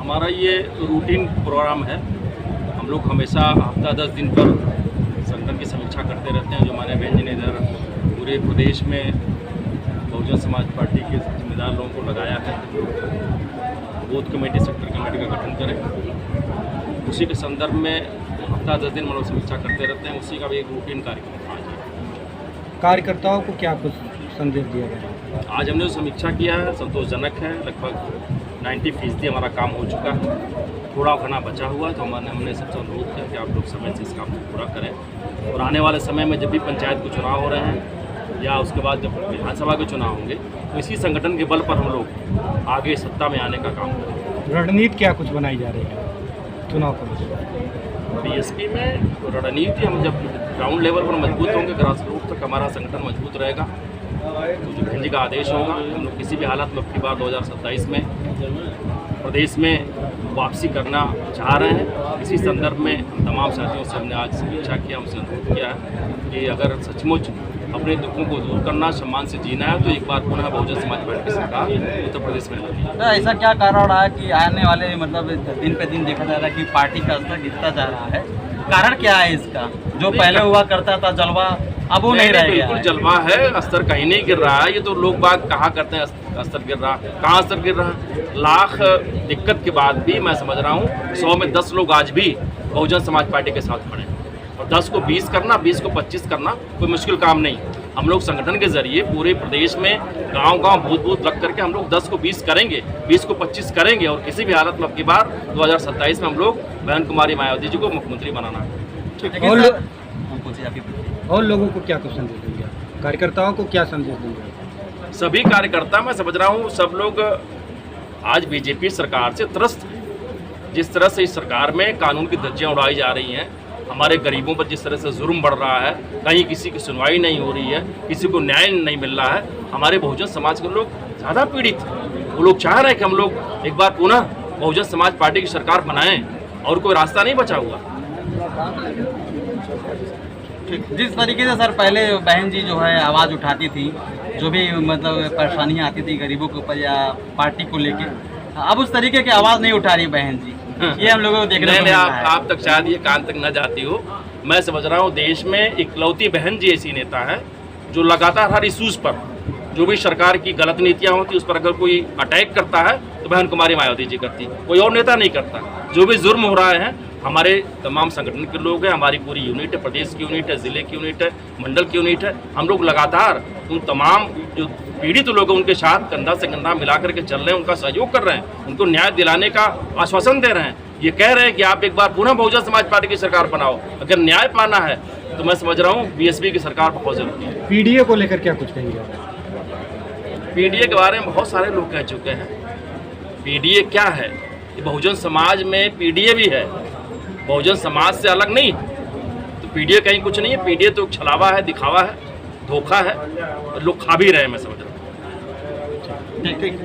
हमारा ये routine programme है। हम लोग हमेशा हफ्ता 10 दिन पर संगठन की समीक्षा करते रहते हैं। जो हमारे बहन जी ने इधर पूरे प्रदेश में बहुजन समाज पार्टी के जिम्मेदार लोगों को लगाया है, बूथ कमेटी, सेक्टर कमेटी का गठन करें। उसी के संदर्भ में हफ्ता 10 दिन हम लोग समीक्षा करते रहते हैं। उसी का भी एक रूटीन कार्यक्रम आज है। कार्यकर्ताओं को क्या कुछ संदेश दिया गया? आज हमने जो समीक्षा किया है संतोषजनक है। लगभग 90% हमारा काम हो चुका है। थोड़ा घना बचा हुआ है, तो हमने सबसे अनुरोध किया कि आप लोग समय से इस काम को पूरा करें। और आने वाले समय में जब भी पंचायत के चुनाव हो रहे हैं या उसके बाद जब विधानसभा के चुनाव होंगे, तो इसी संगठन के बल पर हम लोग आगे सत्ता में आने का काम करें। रणनीति क्या कुछ बनाई जा रही है चुनाव को? बीएसपी में रणनीति हम जब ग्राउंड लेवल पर मजबूत होंगे, ग्रास रूट तक हमारा संगठन मजबूत रहेगा, तो जो बहन जी का आदेश होगा, हम लोग किसी भी हालत में अबकी बार 2027 में प्रदेश में वापसी करना चाह रहे हैं। इसी संदर्भ में तमाम साथियों से हमने आज समीक्षा किया, उनसे अनुरोध किया है कि अगर सचमुच अपने दुखों को दूर करना, सम्मान से जीना है, तो एक बार पुनः बहुजन समाज पार्टी की सरकार उत्तर प्रदेश में लगी। ऐसा क्या कारण रहा है कि आने वाले मतलब दिन पे दिन देखा जा रहा है कि पार्टी का स्तर गिरता जा रहा है? कारण क्या है इसका? जो पहले हुआ करता था जलवा, अब वो नहीं रह गया। बिल्कुल जलवा है, स्तर कहीं नहीं गिर रहा है। ये तो लोग बात कहा करते हैं स्तर गिर रहा, कहाँ स्तर गिर रहा है? लाख दिक्कत के बाद भी मैं समझ रहा हूँ 100 में 10 लोग आज भी बहुजन समाज पार्टी के साथ खड़े हैं। और 10 को 20 करना, 20 को 25 करना कोई मुश्किल काम नहीं। हम लोग संगठन के जरिए पूरे प्रदेश में गांव-गांव बूथ-बूथ रख करके हम लोग 10 को 20 करेंगे, 20 को 25 करेंगे। और किसी भी हालत में अबकी बार 2027 में हम लोग बहन कुमारी मायावती जी को मुख्यमंत्री बनाना है। और लोगों को क्या कुछ संदेश देंगे? कार्यकर्ताओं को क्या संदेश देंगे? सभी कार्यकर्ता, मैं समझ रहा हूँ सब लोग आज बीजेपी सरकार से त्रस्त हैं। जिस तरह से इस सरकार में कानून की धज्जियां उड़ाई जा रही हैं, हमारे गरीबों पर जिस तरह से जुर्म बढ़ रहा है, कहीं किसी की सुनवाई नहीं हो रही है, किसी को न्याय नहीं मिल रहा है, हमारे बहुजन समाज के लोग ज़्यादा पीड़ित हैं। वो लोग चाह रहे हैं कि हम लोग एक बार पुनः बहुजन समाज पार्टी की सरकार बनाएं, और कोई रास्ता नहीं बचा हुआ। जिस तरीके से सर पहले बहन जी जो है आवाज़ उठाती थी, जो भी मतलब परेशानियाँ आती थी गरीबों के ऊपर या पार्टी को लेके, अब उस तरीके की आवाज़ नहीं उठा रही बहन जी। ये हम लोगों को देखने को मिल रहा है। आप तक शायद ये कान तक न जाती हो। मैं समझ रहा हूँ देश में इकलौती बहन जी ऐसी नेता है जो लगातार हर इशूज़ पर, जो भी सरकार की गलत नीतियाँ होती उस पर अगर कोई अटैक करता है तो बहन कुमारी मायावती जी करती, कोई और नेता नहीं करता। जो भी जुर्म हो रहा है, हमारे तमाम संगठन के लोग हैं, हमारी पूरी यूनिट है, प्रदेश की यूनिट है, ज़िले की यूनिट है, मंडल की यूनिट है, हम लोग लगातार उन तमाम जो पीड़ित लोग हैं उनके साथ कंधा से कंधा मिला करके चल रहे हैं, उनका सहयोग कर रहे हैं, उनको न्याय दिलाने का आश्वासन दे रहे हैं। ये कह रहे हैं कि आप एक बार पुनः बहुजन समाज पार्टी की सरकार बनाओ। अगर न्याय पाना है तो मैं समझ रहा हूँ बीएसपी की सरकार बहुत जरूरी है। पीडीए को लेकर क्या कुछ कहेंगे? पीडीए के बारे में बहुत सारे लोग कह चुके हैं। पीडीए क्या है? बहुजन समाज में पीडीए भी है, बहुजन समाज से अलग नहीं। तो पीडीए कहीं कुछ नहीं है। पीडीए तो छलावा है, दिखावा है, धोखा है, और लोग खा भी रहे हैं, मैं समझ रहा हूँ। ठीक।